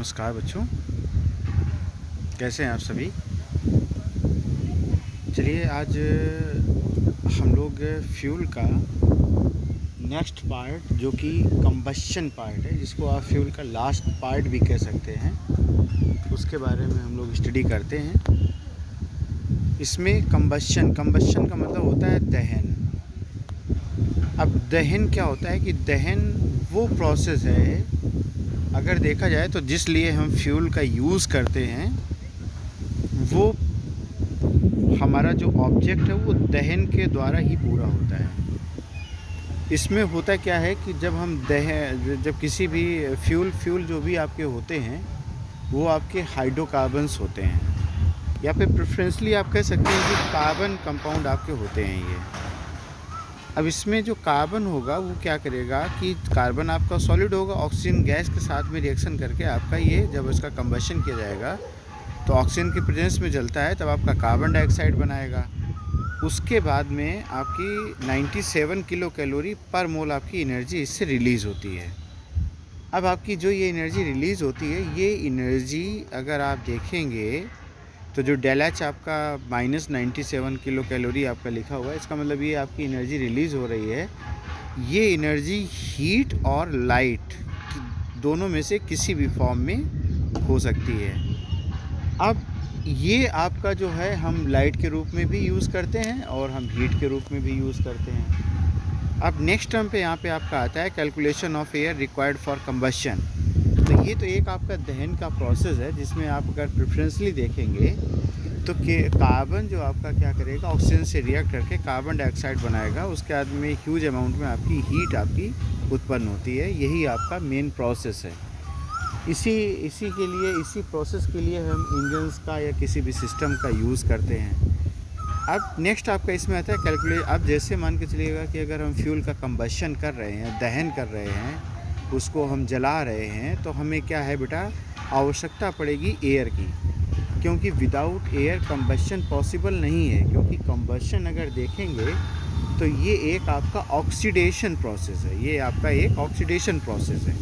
नमस्कार बच्चों, कैसे हैं आप सभी। चलिए आज हम लोग फ्यूल का नेक्स्ट पार्ट जो कि कंबशन पार्ट है, जिसको आप फ्यूल का लास्ट पार्ट भी कह सकते हैं, उसके बारे में हम लोग स्टडी करते हैं। इसमें कंबशन का मतलब होता है दहन। अब दहन क्या होता है कि दहन वो प्रोसेस है, अगर देखा जाए तो जिस लिए हम फ्यूल का यूज़ करते हैं वो हमारा जो ऑब्जेक्ट है वो दहन के द्वारा ही पूरा होता है। इसमें होता क्या है कि जब किसी भी फ्यूल जो भी आपके होते हैं वो आपके हाइड्रोकार्बन्स होते हैं, या फिर प्रेफरेंसली आप कह सकते हैं कि कार्बन कंपाउंड आपके होते हैं ये। अब इसमें जो कार्बन होगा वो क्या करेगा कि कार्बन आपका सॉलिड होगा, ऑक्सीजन गैस के साथ में रिएक्शन करके आपका ये जब इसका कंबशन किया जाएगा तो ऑक्सीजन के प्रेजेंस में जलता है, तब आपका कार्बन डाइऑक्साइड बनाएगा। उसके बाद में आपकी 97 किलो कैलोरी पर मोल आपकी एनर्जी इससे रिलीज़ होती है। अब आपकी जो ये एनर्जी रिलीज़ होती है, ये एनर्जी अगर आप देखेंगे तो जो डेल एच आपका -97 किलो कैलोरी आपका लिखा हुआ है, इसका मतलब ये आपकी एनर्जी रिलीज़ हो रही है। ये एनर्जी हीट और लाइट दोनों में से किसी भी फॉर्म में हो सकती है। अब ये आपका जो है हम लाइट के रूप में भी यूज़ करते हैं और हम हीट के रूप में भी यूज़ करते हैं। अब नेक्स्ट टर्म पे यहाँ पे आपका आता है calculation of air required for combustion. तो ये तो एक आपका दहन का प्रोसेस है, जिसमें आप अगर प्रेफरेंसली देखेंगे तो कार्बन जो आपका क्या करेगा, ऑक्सीजन से रिएक्ट करके कार्बन डाइऑक्साइड बनाएगा। उसके बाद में ह्यूज अमाउंट में आपकी हीट आपकी उत्पन्न होती है। यही आपका मेन प्रोसेस है। इसी प्रोसेस के लिए हम इंजन्स का या किसी भी सिस्टम का यूज़ करते हैं। अब नेक्स्ट आपका इसमें आता है कैलकुलेट। अब जैसे मान के चलिएगा कि अगर हम फ्यूल का कंबशन कर रहे हैं, दहन कर रहे हैं, उसको हम जला रहे हैं, तो हमें क्या है बेटा, आवश्यकता पड़ेगी एयर की, क्योंकि विदाउट एयर कंबशन पॉसिबल नहीं है। क्योंकि कंबशन अगर देखेंगे तो ये एक आपका ऑक्सीडेशन प्रोसेस है, ये आपका एक ऑक्सीडेशन प्रोसेस है।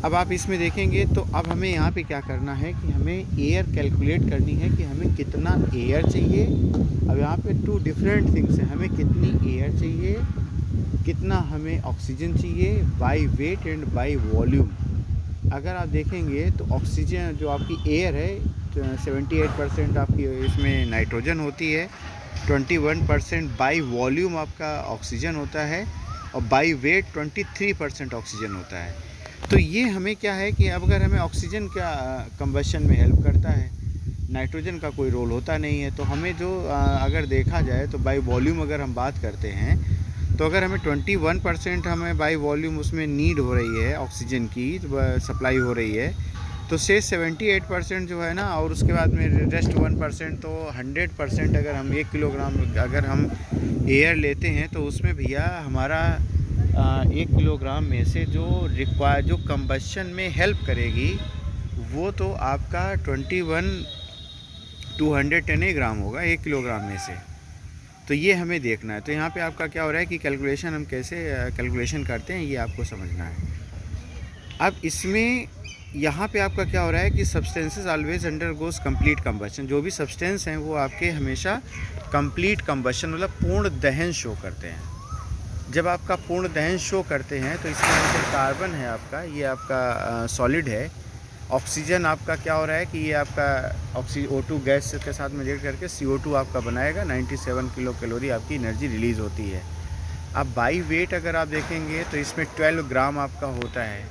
अब आप इसमें देखेंगे तो अब हमें यहाँ पे क्या करना है कि हमें एयर कैलकुलेट करनी है कि हमें कितना एयर चाहिए। अब यहाँ पे टू डिफरेंट थिंग्स हैं, हमें कितनी एयर चाहिए, कितना हमें ऑक्सीजन चाहिए, by weight and by volume. अगर आप देखेंगे तो ऑक्सीजन जो आपकी एयर है 78% आपकी इसमें नाइट्रोजन होती है, 21% बाय वॉल्यूम आपका ऑक्सीजन होता है, और बाय वेट 23% ऑक्सीजन होता है। तो ये हमें क्या है कि अब अगर हमें ऑक्सीजन का कंबशन में हेल्प करता है, नाइट्रोजन का कोई रोल होता नहीं है, तो हमें जो अगर देखा जाए तो बाय वॉल्यूम अगर हम बात करते हैं तो अगर हमें 21% हमें बाय वॉल्यूम उसमें नीड हो रही है, ऑक्सीजन की सप्लाई हो रही है, तो से 78% जो है ना, और उसके बाद में रेस्ट 1%, तो 100% अगर हम 1 किलोग्राम अगर हम एयर लेते हैं तो उसमें भैया हमारा 1 किलोग्राम में से जो कंबशन में हेल्प करेगी वो तो आपका 210 ग्राम होगा 1 किलोग्राम में से। तो ये हमें देखना है। तो यहाँ पे आपका क्या हो रहा है कि कैलकुलेशन हम कैसे कैलकुलेशन करते हैं, ये आपको समझना है। अब इसमें यहाँ पे आपका क्या हो रहा है कि substances always undergoes complete combustion. जो भी सब्सटेंस हैं वो आपके हमेशा कंप्लीट कंबशन मतलब पूर्ण दहन शो करते हैं। जब आपका पूर्ण दहन शो करते हैं तो इसमें अंदर कार्बन है आपका, ये आपका सॉलिड है। ऑक्सीजन आपका क्या हो रहा है कि ये आपका O2 गैस के साथ में रिएक्ट करके CO2 आपका बनाएगा। 97 किलो कैलोरी आपकी एनर्जी रिलीज़ होती है। अब बाई वेट अगर आप देखेंगे तो इसमें 12 ग्राम आपका होता है।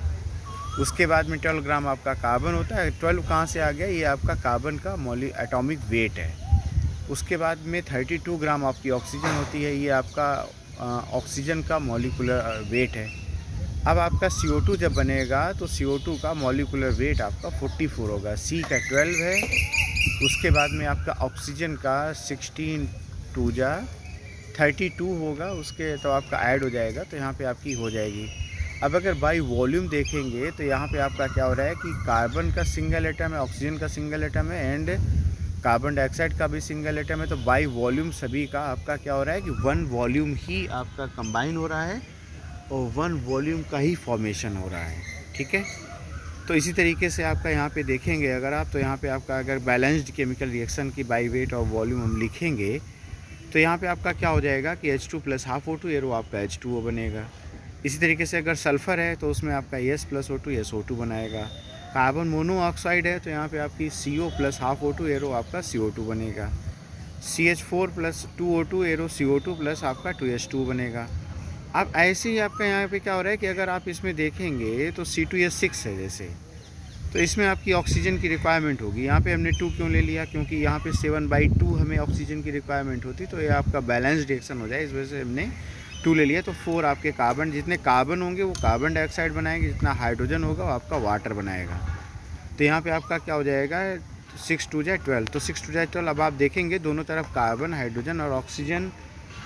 उसके बाद में 12 ग्राम आपका कार्बन होता है। 12 कहाँ से आ गया, ये आपका कार्बन का एटॉमिक वेट है। उसके बाद में 32 ग्राम आपकी ऑक्सीजन होती है, ये आपका ऑक्सीजन का मॉलिक्यूलर वेट है। अब आपका CO2 जब बनेगा तो CO2 का मॉलिक्यूलर वेट आपका 44 होगा, C का 12 है। उसके बाद में आपका ऑक्सीजन का 16 2 जा 32 होगा, उसके तो आपका ऐड हो जाएगा, तो यहाँ पे आपकी हो जाएगी। अब अगर बाई वॉल्यूम देखेंगे तो यहाँ पे आपका क्या हो रहा है कि कार्बन का सिंगल एटम है, ऑक्सीजन का सिंगल एटम है, एंड कार्बन डाइऑक्साइड का भी सिंगल एटम है। तो बाई वॉल्यूम सभी का आपका क्या हो रहा है कि 1 वॉल्यूम ही आपका कंबाइन हो रहा है और 1 वॉल्यूम का ही फॉर्मेशन हो रहा है। ठीक है। तो इसी तरीके से आपका यहाँ पे देखेंगे अगर आप, तो यहाँ पे आपका अगर बैलेंस्ड केमिकल रिएक्शन की बाई वेट और वॉल्यूम हम लिखेंगे तो यहाँ पे आपका क्या हो जाएगा कि H2 plus half O2 arrow आपका H2O बनेगा। इसी तरीके से अगर सल्फ़र है तो उसमें आपका S प्लस O2 SO2 बनाएगा। कार्बन मोनोऑक्साइड है तो यहाँ पे आपकी CO plus half O2 arrow आपका CO2 बनेगा। CH4 plus 2O2 arrow CO2 plus आपका 2H2 बनेगा। अब ऐसे ही आपका यहाँ पे क्या हो रहा है कि अगर आप इसमें देखेंगे तो C2H6 है जैसे, तो इसमें आपकी ऑक्सीजन की रिक्वायरमेंट होगी। यहाँ पे हमने 2 क्यों ले लिया, क्योंकि यहाँ पे 7/2 हमें ऑक्सीजन की रिक्वायरमेंट होती, तो ये आपका बैलेंस रिएक्शन हो जाए, इस वजह से हमने 2 ले लिया। तो 4 आपके कार्बन, जितने कार्बन होंगे वो कार्बन डाइऑक्साइड बनाएंगे, जितना हाइड्रोजन होगा वो आपका वाटर बनाएगा। तो यहाँ पे आपका क्या हो जाएगा 6 2 × 12, तो 6 2 × 12। अब आप देखेंगे दोनों तरफ कार्बन, हाइड्रोजन और ऑक्सीजन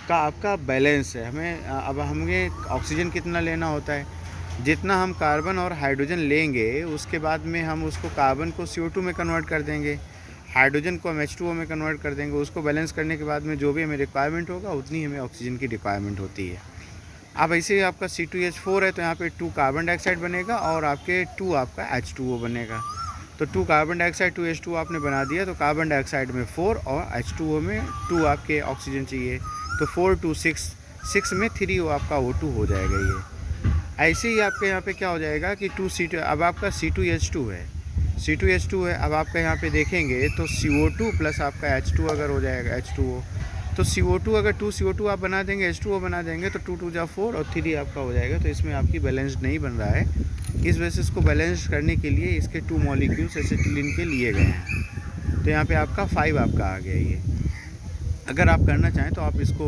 का आपका बैलेंस है। अब हमें ऑक्सीजन कितना लेना होता है, जितना हम कार्बन और हाइड्रोजन लेंगे उसके बाद में हम उसको कार्बन को CO2 में कन्वर्ट कर देंगे, हाइड्रोजन को हम H2O में कन्वर्ट कर देंगे। उसको बैलेंस करने के बाद में जो भी हमें रिक्वायरमेंट होगा उतनी हमें ऑक्सीजन की रिक्वायरमेंट होती है। अब ऐसे ही आपका C2H4 है तो यहाँ पे 2 कार्बन डाइऑक्साइड बनेगा और आपके 2 आपका H2O बनेगा। तो 2 कार्बन डाइऑक्साइड 2 H2O आपने बना दिया, तो कार्बन डाइऑक्साइड में 4 और H2O में 2 आपके ऑक्सीजन चाहिए, तो 4 2 6 में 3 आपका O2 हो जाएगा ये। ऐसे ही आपके यहाँ पे क्या हो जाएगा कि 2C2, अब आपका C2H2 है, C2H2 है। अब आपका यहाँ पे देखेंगे तो CO2 प्लस आपका H2 अगर हो जाएगा H2O, तो CO2 अगर 2 CO2 आप बना देंगे, H2O बना देंगे, तो 2 2 × 4 और 3 आपका हो जाएगा। तो इसमें आपकी बैलेंस्ड नहीं बन रहा है, इस वजह से इसको बैलेंस करने के लिए इसके 2 मॉलिक्यूल्स एसिटिलीन के लिए गए हैं। तो यहाँ पे आपका 5 आपका आ गया ये। अगर आप करना चाहें तो आप इसको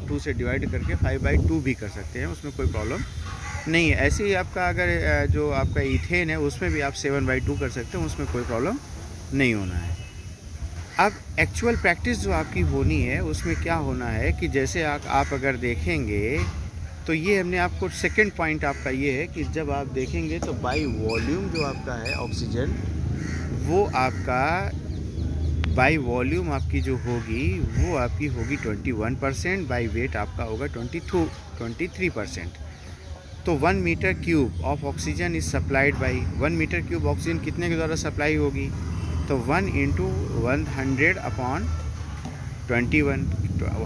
2 से डिवाइड करके 5/2 भी कर सकते हैं, उसमें कोई प्रॉब्लम नहीं है। ऐसे ही आपका अगर जो आपका इथेन है उसमें भी आप 7/2 कर सकते हैं, उसमें कोई प्रॉब्लम नहीं होना है। अब एक्चुअल प्रैक्टिस जो आपकी होनी है उसमें क्या होना है कि जैसे आप अगर देखेंगे तो ये हमने आपको सेकंड पॉइंट आपका ये है कि जब आप देखेंगे तो बाई वॉल्यूम जो आपका है ऑक्सीजन, वो आपका बाई वॉल्यूम आपकी जो होगी वो आपकी होगी 21%, बाई वेट आपका होगा 23%। तो 1 metre cube of oxygen is supplied by 1 metre cube oxygen कितने के द्वारा सप्लाई होगी, तो 1 × 100/21,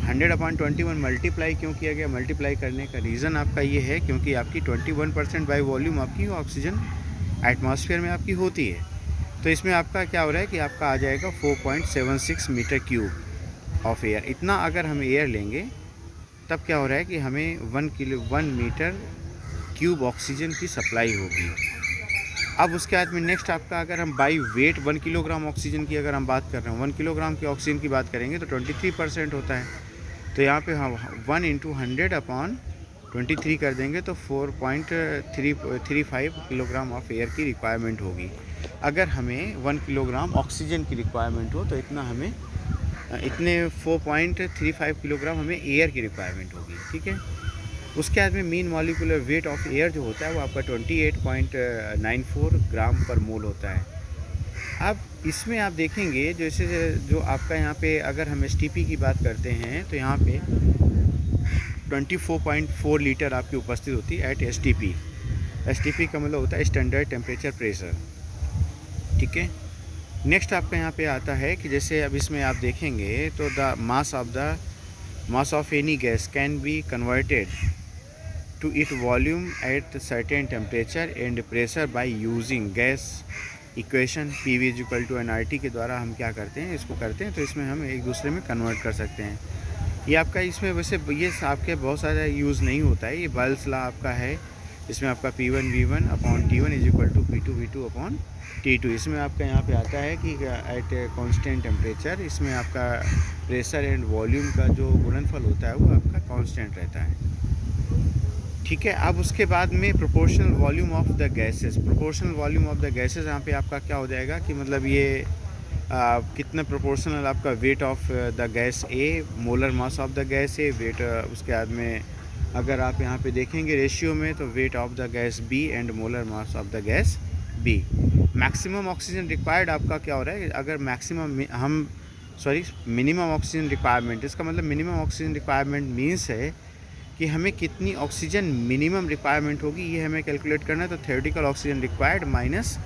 100/21 मल्टीप्लाई क्यों किया गया, मल्टीप्लाई करने का रीज़न आपका ये है क्योंकि आपकी 21% बाई वॉल्यूम आपकी ऑक्सीजन एटमॉस्फेयर में आपकी होती है। तो इसमें आपका क्या हो रहा है कि आपका आ जाएगा 4.76 मीटर क्यूब ऑफ एयर। इतना अगर हम एयर लेंगे तब क्या हो रहा है कि हमें 1 मीटर क्यूब ऑक्सीजन की सप्लाई होगी। अब उसके बाद में नेक्स्ट आपका अगर हम बाई वेट 1 किलोग्राम ऑक्सीजन की अगर हम बात कर रहे हैं, 1 किलोग्राम की ऑक्सीजन की बात करेंगे तो 23% होता है। तो यहाँ पे हम 1 × 100/23 कर देंगे तो 4.35 किलोग्राम ऑफ एयर की रिक्वायरमेंट होगी। अगर हमें 1 किलोग्राम ऑक्सीजन की रिक्वायरमेंट हो तो इतने 4.35 किलोग्राम हमें एयर की रिक्वायरमेंट होगी, ठीक है। उसके बाद में mean molecular weight of air जो होता है वो आपका 28.94 ग्राम पर मोल होता है। अब इसमें आप देखेंगे जैसे जो आपका यहाँ पे अगर हम STP की बात करते हैं तो यहाँ पे 24.4 लीटर आपकी उपस्थित होती है एट STP। STP का मतलब होता है स्टैंडर्ड टेम्परेचर प्रेशर, ठीक है। नेक्स्ट आपका यहाँ पे आता है कि जैसे अब इसमें आप देखेंगे तो the mass of any gas can be converted to its volume at certain temperature and pressure by using gas equation PV = nRT के द्वारा हम क्या करते हैं, इसको करते हैं। तो इसमें हम एक दूसरे में कन्वर्ट कर सकते हैं। ये आपका इसमें वैसे ये आपके बहुत सारा यूज़ नहीं होता है, ये बॉयल्स लॉ आपका है। इसमें आपका P1 V1/T1 = P2 V2/T2। इसमें आपका यहाँ पे आता है कि एट कांस्टेंट टेम्परेचर इसमें आपका प्रेशर एंड वॉल्यूम का जो गुणनफल होता है वो आपका कांस्टेंट रहता है, ठीक है। अब उसके बाद में proportional volume of the gases, proportional volume of the gases यहाँ पे आपका क्या हो जाएगा कि मतलब ये कितना प्रोपोर्शनल आपका weight of the gas A, molar mass of the gas A, weight उसके बाद में अगर आप यहाँ पे देखेंगे रेशियो में तो weight of the gas B and molar mass of the gas B. Maximum oxygen required आपका क्या हो रहा है, अगर मिनिमम ऑक्सीजन रिक्वायरमेंट, इसका मतलब मिनिमम ऑक्सीजन रिक्वायरमेंट मीन्स है कि हमें कितनी ऑक्सीजन मिनिमम रिक्वायरमेंट होगी, ये हमें कैलकुलेट करना है। तो theoretical oxygen required minus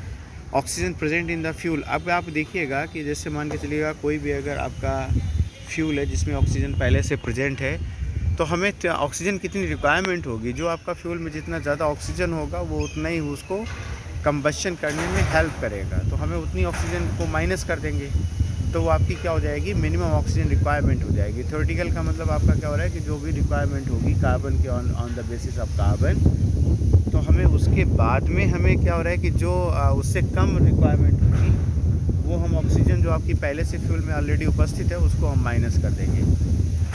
oxygen present in the fuel. अब आप देखिएगा कि जैसे मान के चलिएगा कोई भी अगर आपका फ्यूल है जिसमें ऑक्सीजन पहले से प्रेजेंट है, तो हमें ऑक्सीजन कितनी रिक्वायरमेंट होगी, जो आपका फ्यूल में जितना ज़्यादा ऑक्सीजन होगा वो उतना ही उसको कंबशन करने में हेल्प करेगा। तो हमें उतनी ऑक्सीजन को माइनस कर देंगे, तो वो आपकी क्या हो जाएगी, मिनिमम ऑक्सीजन रिक्वायरमेंट हो जाएगी। थ्योरेटिकल का मतलब आपका क्या हो रहा है कि जो भी रिक्वायरमेंट होगी कार्बन के on the basis of carbon, तो हमें उसके बाद में हमें क्या हो रहा है कि जो उससे कम रिक्वायरमेंट होगी वो हम ऑक्सीजन जो आपकी पहले से फ्यूल में ऑलरेडी उपस्थित है उसको हम माइनस कर देंगे।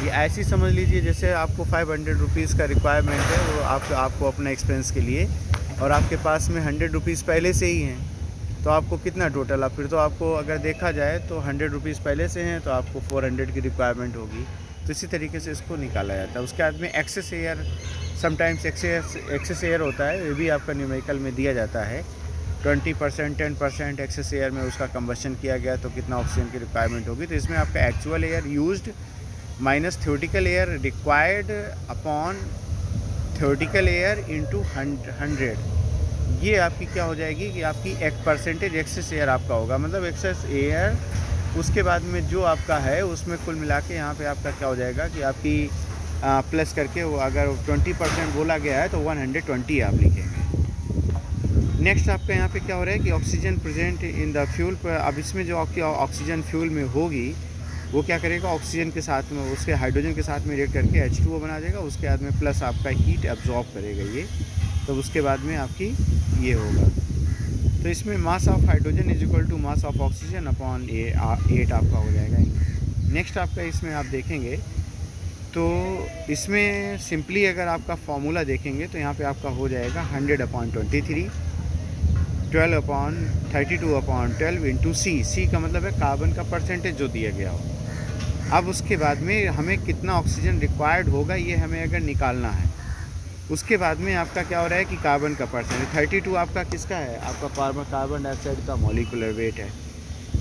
ये ऐसी समझ लीजिए जैसे आपको 500 रुपीज़ का रिक्वायरमेंट है वो आपको अपना एक्सपेंस के लिए, और आपके पास में 100 रुपीज़ पहले से ही हैं, तो आपको कितना टोटल, अब फिर तो आपको अगर देखा जाए तो 100 रुपीज़ पहले से हैं तो आपको 400 की रिक्वायरमेंट होगी। तो इसी तरीके से इसको निकाला जाता है। उसके बाद में excess air, sometimes excess air होता है, ये भी आपका न्यूमेरिकल में दिया जाता है। 20%, 10% एक्सेस एयर में उसका कंबशन किया गया तो कितना ऑक्सीजन की रिक्वायरमेंट होगी। तो इसमें आपका actual air used minus theoretical air required upon theoretical air into 100, ये आपकी क्या हो जाएगी कि आपकी एक परसेंटेज एक्सेस एयर आपका होगा, मतलब एक्सेस एयर उसके बाद में जो आपका है उसमें कुल मिला के यहाँ पे आपका क्या हो जाएगा कि आपकी प्लस करके वो अगर 20% बोला गया है तो 120 आप लिखेंगे। नेक्स्ट आपका यहाँ पे क्या हो रहा है कि oxygen present in the fuel पर। अब इसमें जो आपकी ऑक्सीजन फ्यूल में होगी वो क्या करेगा, ऑक्सीजन के साथ में उसके हाइड्रोजन के साथ में रिएक्ट करके H2O बना देगा, उसके बाद में प्लस आपका हीट एब्जॉर्ब करेगा ये, तो उसके बाद में आपकी ये होगा। तो इसमें mass of hydrogen is equal to mass of oxygen upon 8 आपका हो जाएगा। नेक्स्ट आपका इसमें आप देखेंगे तो इसमें सिंपली अगर आपका फॉर्मूला देखेंगे तो यहाँ पे आपका हो जाएगा 100/23, 12/32/12 इंटू सी का मतलब है कार्बन का परसेंटेज जो दिया गया हो। अब उसके बाद में हमें कितना ऑक्सीजन रिक्वायर्ड होगा ये हमें अगर निकालना है। उसके बाद में आपका क्या हो रहा है कि कार्बन का परसेंटेज 32 आपका किसका है, आपका कार्बन डाइऑक्साइड का मॉलिक्यूलर वेट है।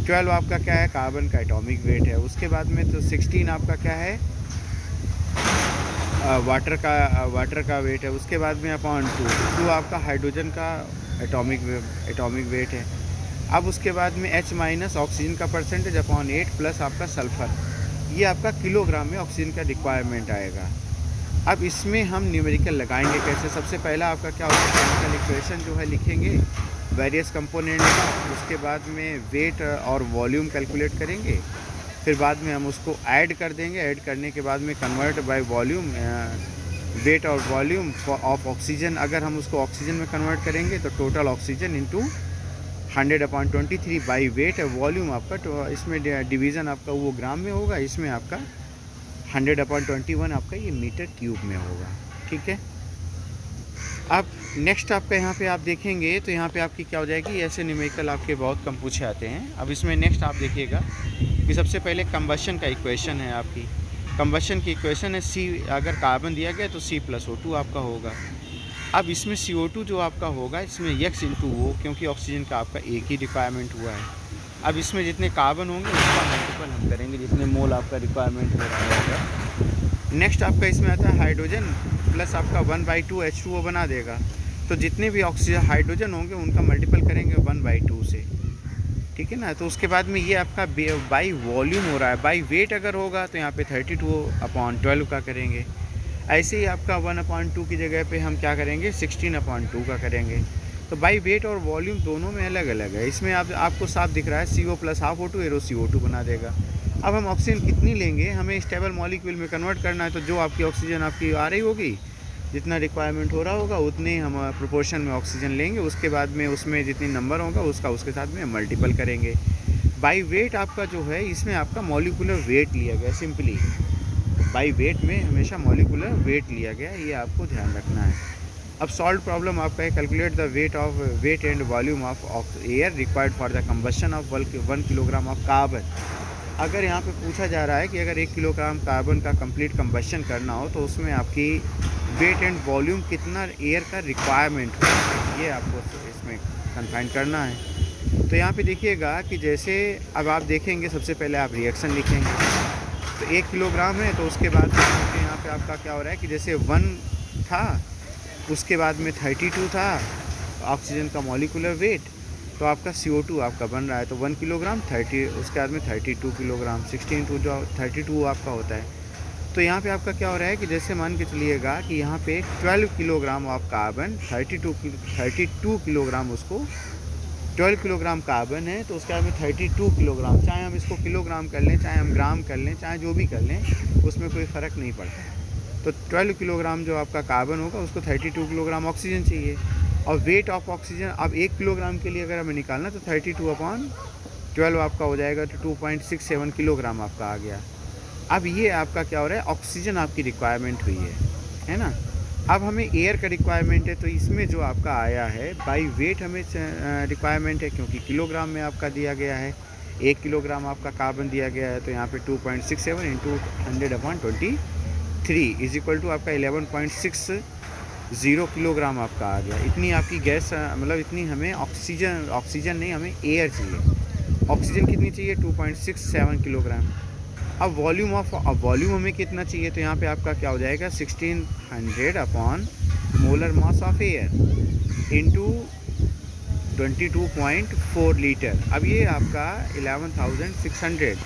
12 आपका क्या है, कार्बन का एटॉमिक वेट है। उसके बाद में तो 16 आपका क्या है, वाटर का वेट है। उसके बाद में अपॉन 2 आपका हाइड्रोजन का एटॉमिक वेट है। अब उसके बाद में H माइनस ऑक्सीजन का परसेंटेज अपॉन 8 प्लस आपका सल्फ़र, ये आपका किलोग्राम में ऑक्सीजन का रिक्वायरमेंट आएगा। अब इसमें हम न्यूमेरिकल लगाएंगे कैसे, सबसे पहला आपका क्या होगा, केमिकल इक्वेशन जो है लिखेंगे वेरियस कंपोनेंट का, उसके बाद में वेट और वॉल्यूम कैलकुलेट करेंगे, फिर बाद में हम उसको ऐड कर देंगे। ऐड करने के बाद में कन्वर्ट बाय वॉल्यूम, वेट और वॉल्यूम ऑफ ऑक्सीजन, अगर हम उसको ऑक्सीजन में कन्वर्ट करेंगे तो total oxygen into 100/23 by wait है वॉल्यूम आपका। तो इसमें डिवीज़न आपका वो ग्राम में होगा, इसमें आपका 100/21 आपका ये मीटर क्यूब में होगा। ठीक है। अब नेक्स्ट आपका यहाँ पे आप देखेंगे तो यहाँ पे आपकी क्या हो जाएगी, ऐसे न्यूमेरिकल आपके बहुत कम पूछे आते हैं। अब इसमें नेक्स्ट आप देखिएगा कि सबसे पहले कंबशन का इक्वेशन है आपकी, कंबशन की इक्वेशन है C, अगर कार्बन दिया गया तो C+O2 आपका होगा। अब इसमें CO2 जो आपका होगा इसमें X इंटू O, क्योंकि ऑक्सीजन का आपका एक ही रिक्वायरमेंट हुआ है। अब इसमें जितने कार्बन होंगे उसका मल्टीपल हम करेंगे जितने मोल आपका रिक्वायरमेंट हो रहा होगा। नेक्स्ट आपका इसमें आता है हाइड्रोजन प्लस आपका 1/2 H2O बना देगा, तो जितने भी ऑक्सीजन हाइड्रोजन होंगे उनका मल्टीपल करेंगे 1/2 से। ठीक है ना। तो उसके बाद में ये आपका बाई वॉल्यूम हो रहा है, बाई वेट अगर होगा तो यहाँ पे 32/12 का करेंगे। ऐसे ही आपका 1/2 की जगह पे हम क्या करेंगे, 16/2 का करेंगे। तो बाई वेट और वॉल्यूम दोनों में अलग अलग है। इसमें आपको साफ दिख रहा है CO plus half O2 arrow CO2 बना देगा। अब हम ऑक्सीजन कितनी लेंगे, हमें स्टेबल मॉलिक्यूल में कन्वर्ट करना है, तो जो आपकी ऑक्सीजन आपकी आ रही होगी, जितना रिक्वायरमेंट हो रहा होगा उतने हम प्रोपोर्शन में ऑक्सीजन लेंगे। उसके बाद में उसमें जितनी नंबर होगा उसके साथ में मल्टीपल करेंगे। बाई वेट आपका जो है इसमें आपका मॉलिक्यूलर वेट लिया गया, सिंपली बाई वेट में हमेशा मॉलिक्यूलर वेट लिया गया, ये आपको ध्यान रखना है। अब सॉल्व प्रॉब्लम आपका है, calculate the weight and volume of air required for the combustion of 1 kilogram of carbon. अगर यहाँ पे पूछा जा रहा है कि अगर 1 किलोग्राम कार्बन का कंप्लीट कंबशन करना हो तो उसमें आपकी वेट एंड वॉल्यूम कितना एयर का रिक्वायरमेंट हो, ये आपको इसमें कन्फाइन करना है। तो यहाँ पे देखिएगा कि जैसे अब आप देखेंगे सबसे पहले आप रिएक्शन लिखेंगे, तो 1 किलोग्राम है तो उसके बाद यहाँ पे आपका क्या हो रहा है कि जैसे 1 था, उसके बाद में 32 था ऑक्सीजन का मॉलिक्यूलर वेट, तो आपका CO2 आपका बन रहा है, तो 1 किलोग्राम 30, उसके बाद में 32 किलोग्राम, 16 टू जो 32 आपका होता है। तो यहाँ पे आपका क्या हो रहा है कि जैसे मान के चलिएगा कि यहाँ पे 12 किलोग्राम ऑफ कार्बन, 32 किलोग्राम उसको 12 किलोग्राम कार्बन है, तो उसके बाद में 32 किलोग्राम, चाहे हम इसको किलोग्राम कर लें, चाहे हम ग्राम कर लें, चाहे जो भी कर लें, उसमें कोई फ़र्क नहीं पड़ता है। तो 12 किलोग्राम जो आपका कार्बन होगा उसको 32 किलोग्राम ऑक्सीजन चाहिए, और वेट ऑफ ऑक्सीजन अब 1 किलोग्राम के लिए अगर हमें निकालना तो 32/12 आपका हो जाएगा, तो 2.67 किलोग्राम आपका आ गया। अब ये आपका क्या हो रहा है, ऑक्सीजन आपकी रिक्वायरमेंट हुई है ना। अब हमें एयर का रिक्वायरमेंट है, तो इसमें जो आपका आया है बाई वेट हमें रिक्वायरमेंट है, क्योंकि किलोग्राम में आपका दिया गया है, 1 किलोग्राम आपका कार्बन दिया गया है, तो यहाँ पे 2.67 इंटू 100/23 इज इक्वल टू आपका 11.60 किलोग्राम आपका आ गया। इतनी आपकी गैस मतलब इतनी हमें ऑक्सीजन नहीं, हमें एयर चाहिए। ऑक्सीजन कितनी चाहिए, 2.67 किलोग्राम। अब वॉल्यूम हमें कितना चाहिए, तो यहाँ पे आपका क्या हो जाएगा, 1600 upon molar mass of air into 22.4 litre. अब ये आपका 11,600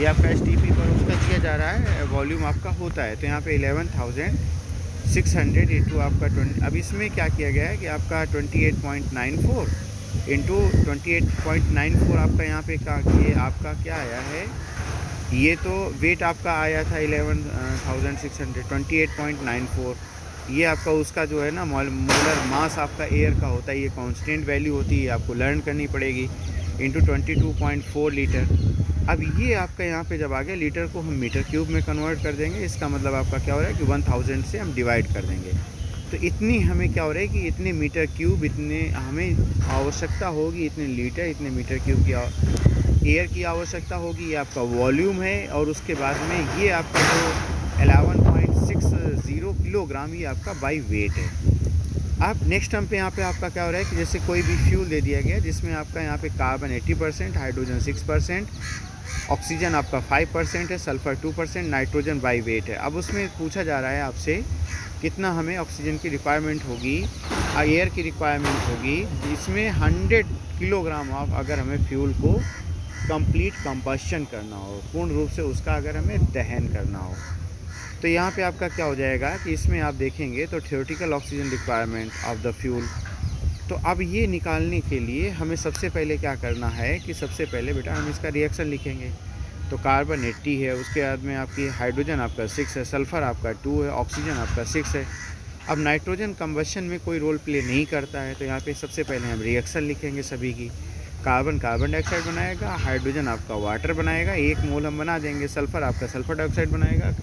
ये आपका STP पर उसका दिया जा रहा है, वॉल्यूम आपका होता है, तो यहाँ पे 11,600 इंटू आपका 20। अब इसमें क्या किया गया है कि आपका 28.94 इंटू 28.94 आपका यहाँ पे ये आपका क्या आया है, ये तो वेट आपका आया था 11,600, 28.94, ये आपका उसका जो है ना मोलर मास आपका एयर का होता है, ये कांस्टेंट वैल्यू होती है, आपको लर्न करनी पड़ेगी, इंटू 22.4 लीटर। अब ये आपका यहाँ पे जब आ गया, लीटर को हम मीटर क्यूब में कन्वर्ट कर देंगे, इसका मतलब आपका क्या हो रहा है कि 1000 से हम डिवाइड कर देंगे, तो इतनी हमें क्या हो रहा है कि इतने मीटर क्यूब, इतने हमें आवश्यकता होगी, इतने लीटर, इतने मीटर क्यूब की एयर की आवश्यकता होगी। ये आपका वॉल्यूम है, और उसके बाद में ये आपका जो 11.60 किलोग्राम ये आपका बाई वेट है। अब नेक्स्ट टर्म पे यहाँ पे आपका क्या हो रहा है कि जैसे कोई भी फ्यूल दे दिया गया जिसमें आपका यहाँ पे कार्बन 80%, हाइड्रोजन 6%, ऑक्सीजन आपका 5% है, सल्फर 2%, नाइट्रोजन बाई वेट है। अब उसमें पूछा जा रहा है आपसे कितना हमें ऑक्सीजन की रिक्वायरमेंट होगी, एयर की रिक्वायरमेंट होगी, इसमें 100 किलोग्राम ऑफ अगर हमें फ्यूल को कंप्लीट कंबशन करना हो, पूर्ण रूप से उसका अगर हमें दहन करना हो, तो यहाँ पे आपका क्या हो जाएगा कि इसमें आप देखेंगे तो theoretical oxygen requirement of the fuel. तो अब ये निकालने के लिए हमें सबसे पहले क्या करना है कि सबसे पहले बेटा हम इसका रिएक्शन लिखेंगे। तो कार्बन 80 है, उसके बाद में आपकी हाइड्रोजन आपका 6 है, सल्फ़र आपका 2 है, ऑक्सीजन आपका 6 है। अब नाइट्रोजन कंबशन में कोई रोल प्ले नहीं करता है, तो यहाँ पे सबसे पहले हम रिएक्शन लिखेंगे सभी की। कार्बन डाइऑक्साइड बनाएगा, हाइड्रोजन आपका वाटर बनाएगा, 1 मोल हम बना देंगे, सल्फ़र आपका सल्फ़र डाइऑक्साइड बनाएगा।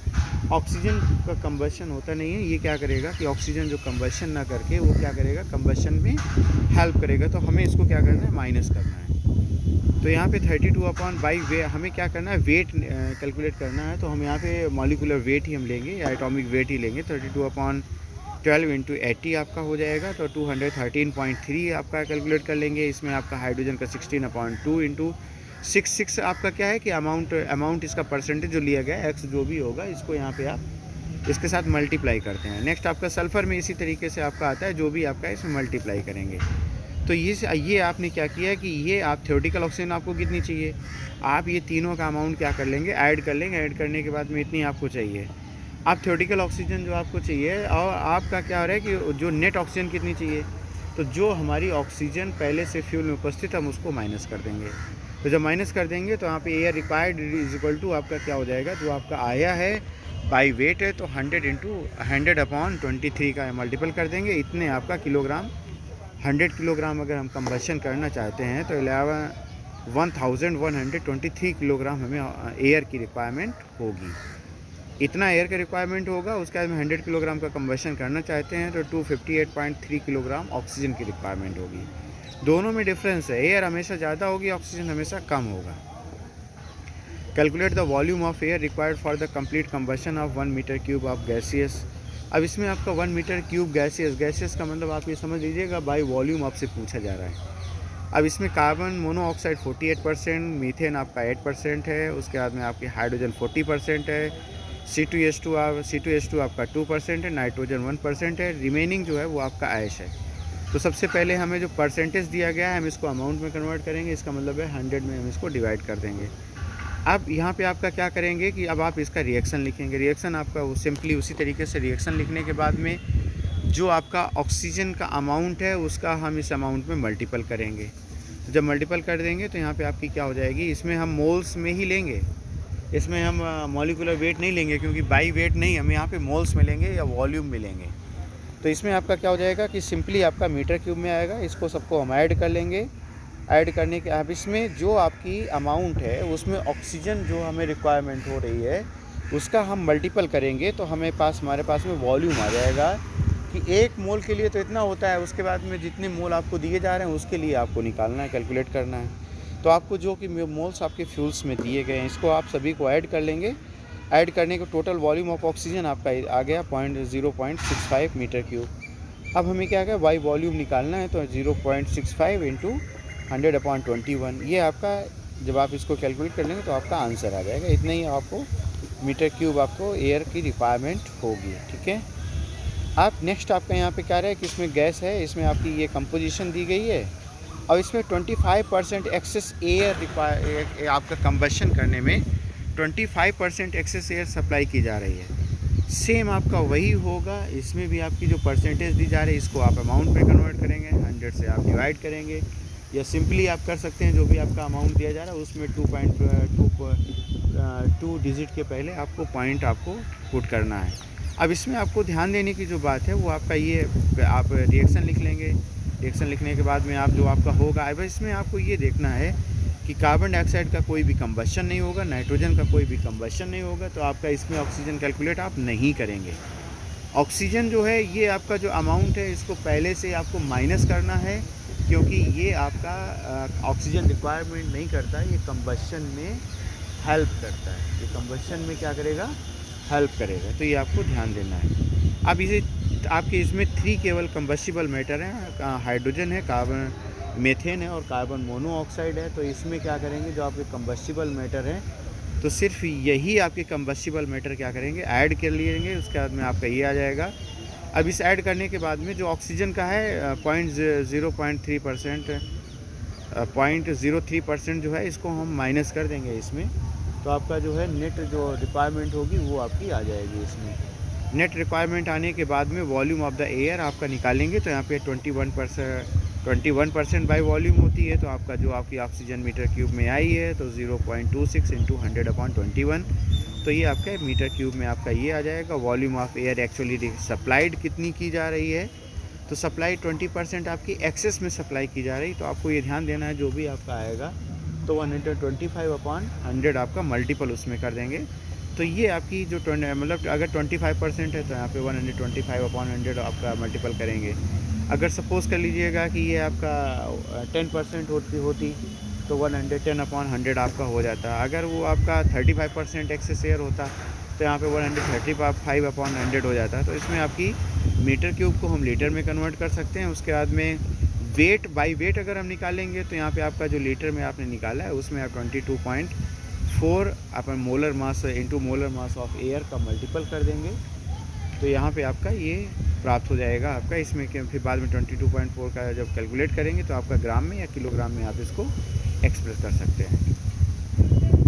ऑक्सीजन का कंबशन होता नहीं है, ये क्या करेगा कि ऑक्सीजन जो कंबशन ना करके वो क्या करेगा, कंबशन में हेल्प करेगा, तो हमें इसको क्या करना है, माइनस करना है। तो यहाँ पे 32/वे हमें क्या करना है, वेट कैलकुलेट करना है, तो हम यहाँ पे मॉलिक्यूलर वेट ही हम लेंगे या एटॉमिक वेट ही लेंगे। 32/12 इंटू 80 आपका हो जाएगा, तो 213.3 आपका कैलकुलेट कर लेंगे। इसमें आपका हाइड्रोजन का 16/2 इंटू 6 आपका क्या है कि अमाउंट इसका परसेंटेज जो लिया गया है, एक्स जो भी होगा, इसको यहाँ पे आप इसके साथ मल्टीप्लाई करते हैं। नेक्स्ट आपका सल्फ़र में इसी तरीके से आपका आता है, जो भी आपका है इसमें मल्टीप्लाई करेंगे। तो ये आपने क्या किया कि ये आप थ्योरेटिकल ऑक्सीजन आपको कितनी चाहिए, आप ये तीनों का अमाउंट क्या कर लेंगे, ऐड कर लेंगे। ऐड करने के बाद में इतनी आपको चाहिए, आप थ्योरेटिकल ऑक्सीजन जो आपको चाहिए, और आपका क्या हो रहा है कि जो नेट ऑक्सीजन कितनी चाहिए, तो जो हमारी ऑक्सीजन पहले से फ्यूल में उपस्थित हम उसको माइनस कर देंगे। तो जब माइनस कर देंगे तो यहाँ पे air required is equal to आपका क्या हो जाएगा, जो आपका आया है बाई वेट है, तो 100/23 का मल्टीपल कर देंगे, इतने आपका किलोग्राम। 100 किलोग्राम अगर हम कंबशन करना चाहते हैं तो 1123 किलोग्राम हमें एयर की रिक्वायरमेंट होगी। इतना एयर का रिक्वायरमेंट होगा, उसके बाद में 100 किलोग्राम का कंबशन करना चाहते हैं तो 258.3 किलोग्राम ऑक्सीजन की रिक्वायरमेंट होगी। दोनों में डिफरेंस है, एयर हमेशा ज़्यादा होगी, ऑक्सीजन हमेशा कम होगा। Calculate the volume of air required for the complete combustion of 1 metre cube of gaseous. अब इसमें आपका 1 मीटर क्यूब गैसियस का मतलब आप ये समझ लीजिएगा बाई वॉल्यूम आपसे पूछा जा रहा है। अब इसमें कार्बन मोनोऑक्साइड 48%, मीथेन आपका 8% है, उसके बाद में आपकी हाइड्रोजन 40% है, C2H2 आपका 2% है, नाइट्रोजन 1% है, रिमेनिंग जो है वो आपका ऐश है। तो सबसे पहले हमें जो परसेंटेज दिया गया है हम इसको अमाउंट में कन्वर्ट करेंगे, इसका मतलब है 100 में हम इसको डिवाइड कर देंगे। अब यहाँ पे आपका क्या करेंगे कि अब आप इसका रिएक्शन लिखेंगे। रिएक्शन आपका वो सिंपली उसी तरीके से रिएक्शन लिखने के बाद में जो आपका ऑक्सीजन का अमाउंट है उसका हम इस अमाउंट में मल्टीपल करेंगे। जब मल्टीपल कर देंगे तो यहाँ पे आपकी क्या हो जाएगी, इसमें हम मोल्स में ही लेंगे, इसमें हम मॉलिक्यूलर वेट नहीं लेंगे, क्योंकि बाई वेट नहीं, हम यहाँ पे मोल्स में लेंगे या वॉल्यूम में लेंगे। तो इसमें आपका क्या हो जाएगा कि सिंपली आपका मीटर क्यूब में आएगा। इसको सबको हम ऐड कर लेंगे। ऐड करने के अब इसमें जो आपकी अमाउंट है उसमें ऑक्सीजन जो हमें रिक्वायरमेंट हो रही है उसका हम मल्टीपल करेंगे तो हमारे पास में वॉल्यूम आ जाएगा कि 1 मोल के लिए तो इतना होता है। उसके बाद में जितने मोल आपको दिए जा रहे हैं उसके लिए आपको निकालना है, कैलकुलेट करना है। तो आपको जो कि मोल्स आपके फ्यूल्स में दिए गए हैं इसको आप सभी को ऐड कर लेंगे। ऐड करने के टोटल वॉल्यूम ऑफ ऑक्सीजन आपका आ गया 0.65 मीटर क्यूब। अब हमें क्या है, वाई वॉल्यूम निकालना है, तो 0.65 इंटू 100/21, ये आपका जब आप इसको कैलकुलेट कर लेंगे तो आपका आंसर आ जाएगा। इतना ही आपको मीटर क्यूब आपको एयर की रिक्वायरमेंट होगी। ठीक है। आप नेक्स्ट आपका यहाँ पे क्या रहा है कि इसमें गैस है, इसमें आपकी ये कंपोजिशन दी गई है और इसमें 25% एक्सेस एयर आपका कंबशन करने में 25% एक्सेस एयर सप्लाई की जा रही है। सेम आपका वही होगा, इसमें भी आपकी जो परसेंटेज दी जा रही है इसको आप अमाउंट में कन्वर्ट करेंगे, 100 से आप डिवाइड करेंगे, या सिंपली आप कर सकते हैं जो भी आपका अमाउंट दिया जा रहा है उसमें 2 डिजिट के पहले आपको पॉइंट आपको पुट करना है। अब इसमें आपको ध्यान देने की जो बात है वो आपका ये, आप रिएक्शन लिख लेंगे। रिएक्शन लिखने के बाद में आप जो आपका होगा, अब इसमें आपको ये देखना है कि कार्बन डाइऑक्साइड का कोई भी कंबशन नहीं होगा, नाइट्रोजन का कोई भी कंबशन नहीं होगा, तो आपका इसमें ऑक्सीजन कैलकुलेट आप नहीं करेंगे। ऑक्सीजन जो है ये आपका जो अमाउंट है इसको पहले से आपको माइनस करना है, क्योंकि ये आपका ऑक्सीजन रिक्वायरमेंट नहीं करता है, ये कंबशन में हेल्प करता है। ये कंबशन में क्या करेगा, हेल्प करेगा। तो ये आपको ध्यान देना है। अब इसे आपके इसमें 3 केवल कंबस्टिबल मैटर हैं, हाइड्रोजन है, कार्बन मीथेन है और कार्बन मोनोऑक्साइड है। तो इसमें क्या करेंगे, जो आपके कंबस्टिबल मैटर हैं तो सिर्फ यही आपके कंबस्टिबल मैटर क्या करेंगे, ऐड कर लेंगे। उसके बाद में आपका ये आ जाएगा। अब इस ऐड करने के बाद में जो ऑक्सीजन का है 0.03% जो है इसको हम माइनस कर देंगे इसमें। तो आपका जो है नेट जो रिक्वायरमेंट होगी वो आपकी आ जाएगी। इसमें नेट रिक्वायरमेंट आने के बाद में वॉल्यूम ऑफ द एयर आपका निकालेंगे, तो यहाँ पे 21% बाई वॉल्यूम होती है। तो आपका जो आपकी ऑक्सीजन मीटर क्यूब में आई है तो 0.26 इंटू 100/21, तो ये आपका मीटर क्यूब में आपका ये आ जाएगा। Volume of air actually supplied कितनी की जा रही है, तो सप्लाई 20% आपकी एक्सेस में सप्लाई की जा रही। तो आपको ये ध्यान देना है जो भी आपका आएगा तो 125/100 आपका मल्टीपल उसमें कर देंगे। तो ये आपकी जो मतलब अगर 25% है तो यहाँ पे 125/100 आपका मल्टीपल करेंगे। अगर सपोज़ कर लीजिएगा कि ये आपका 10% होती तो 110/100 आपका हो जाता। अगर वो आपका 35% एक्सेस एयर होता तो यहाँ पे 135/100 हो जाता। तो इसमें आपकी मीटर क्यूब को हम लीटर में कन्वर्ट कर सकते हैं। उसके बाद में वेट बाई वेट अगर हम निकालेंगे तो यहाँ पे आपका जो लीटर में आपने निकाला है उसमें आप 22.4 अपन molar mass into molar mass of air का मल्टीपल कर देंगे। तो यहाँ पे आपका ये प्राप्त हो जाएगा आपका। इसमें फिर बाद में 22.4 का जब कैलकुलेट करेंगे तो आपका ग्राम में या किलोग्राम में आप इसको एक्सप्रेस कर सकते हैं।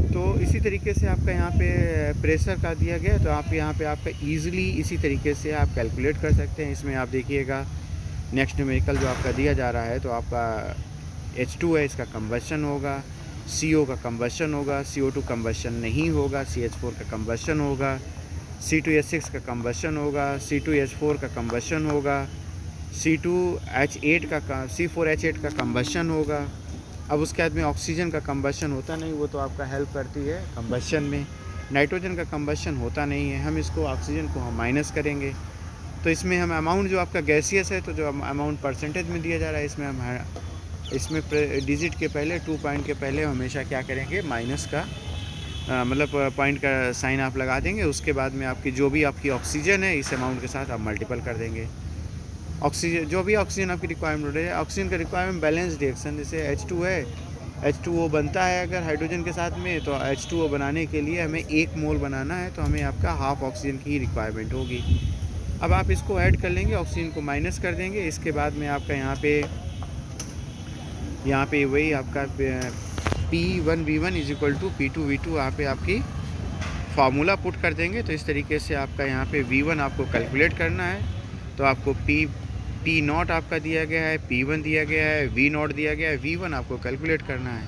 तो इसी तरीके से आपका यहाँ पे प्रेशर का दिया गया, तो आप यहाँ पे आपका ईज़िली इसी तरीके से आप कैलकुलेट कर सकते हैं। इसमें आप देखिएगा नेक्स्ट न्यूमेरिकल जो आपका दिया जा रहा है तो आपका H2 है, इसका कंबशन होगा, CO का कंबशन होगा, CO2 कंबशन नहीं होगा, CH4 का कंबशन होगा, C2H6 का कंबशन होगा, C2H4 का कंबशन होगा, C4H8 का कंबशन होगा। अब उसके बाद में ऑक्सीजन का कंबशन होता नहीं, वो तो आपका हेल्प करती है कंबशन में। नाइट्रोजन का कंबशन होता नहीं है, हम इसको ऑक्सीजन को हम माइनस करेंगे। तो इसमें हम अमाउंट जो आपका गैसियस है तो जो अमाउंट परसेंटेज में दिया जा रहा है इसमें डिजिट के पहले 2 पॉइंट के पहले हमेशा क्या करेंगे, माइनस का मतलब पॉइंट का साइन आप लगा देंगे। उसके बाद में आपकी जो भी आपकी ऑक्सीजन है इस अमाउंट के साथ आप मल्टीपल कर देंगे। ऑक्सीजन जो भी ऑक्सीजन आपकी रिक्वायरमेंट है, ऑक्सीजन का रिक्वायरमेंट बैलेंस रिएक्शन, जैसे H2 है H2O बनता है अगर हाइड्रोजन के साथ में, तो H2O बनाने के लिए हमें 1 मोल बनाना है, तो हमें आपका हाफ ऑक्सीजन की रिक्वायरमेंट होगी। अब आप इसको ऐड कर लेंगे, ऑक्सीजन को माइनस कर देंगे। इसके बाद में आपका यहाँ पे वही आपका P1V1 = P2V2 यहाँ पे आपकी फार्मूला पुट कर देंगे। तो इस तरीके से आपका यहाँ पे V1 आपको कैलकुलेट करना है। तो आपको P0 आपका दिया गया है, P1 दिया गया है, V0 दिया गया है, V1 आपको कैलकुलेट करना है।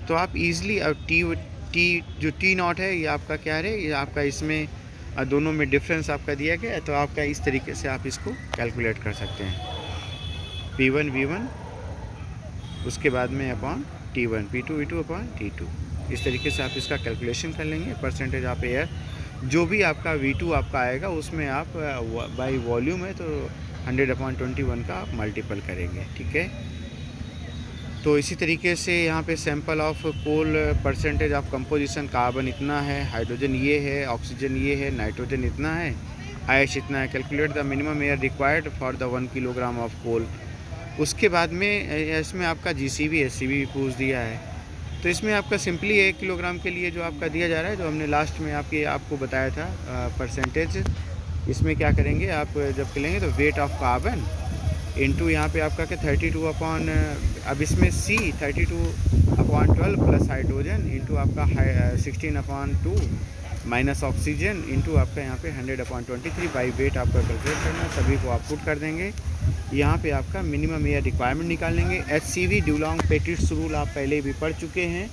तो आप ईज़िली अब जो T0 है ये आपका क्या है, ये आपका इसमें दोनों में डिफरेंस आपका दिया गया है। तो आपका इस तरीके से आप इसको कैलकुलेट कर सकते हैं, P1 V1 उसके बाद में upon T1 P2 V2 upon T2। इस तरीके से आप इसका कैलकुलेशन कर लेंगे। परसेंटेज आप एयर जो भी आपका V2 आपका आएगा उसमें आप बाई वॉल्यूम है तो 100/21 का आप मल्टीपल करेंगे, ठीक है। तो इसी तरीके से यहाँ पे sample of coal percentage of composition, carbon इतना है, हाइड्रोजन ये है, ऑक्सीजन ये है, नाइट्रोजन इतना है, आयश इतना है। Calculate the minimum air required for the 1 kilogram of coal. उसके बाद में इसमें आपका GCV SCV भी पूछ दिया है। तो इसमें आपका सिंपली 1 किलोग्राम के लिए जो आपका दिया जा रहा है, जो हमने लास्ट में आपको बताया था परसेंटेज, इसमें क्या करेंगे आप जब करेंगे तो वेट ऑफ कार्बन इनटू यहाँ पे आपका क्या 32 अपॉन, अब इसमें C 32/12 प्लस हाइड्रोजन इंटू आपका 16/2 माइनस ऑक्सीजन इंटू आपका यहाँ पे 100/23 बाई वेट आपका कैलकुलेट करना। सभी को आप पुट कर देंगे। यहाँ पे आपका मिनिमम एयर रिक्वायरमेंट निकालेंगे। HCV ड्यूलॉन्ग पेटिट्स रूल आप पहले भी पढ़ चुके हैं,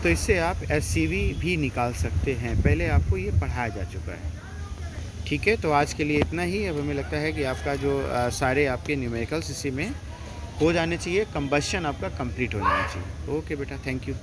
तो इससे आप HCV भी निकाल सकते हैं, पहले आपको ये पढ़ाया जा चुका है, ठीक है। तो आज के लिए इतना ही। अब हमें लगता है कि आपका जो सारे आपके न्यूमेरिकल्स इसी में हो जाने चाहिए, कंबशन आपका कंप्लीट हो जाना चाहिए। ओके बेटा, थैंक यू।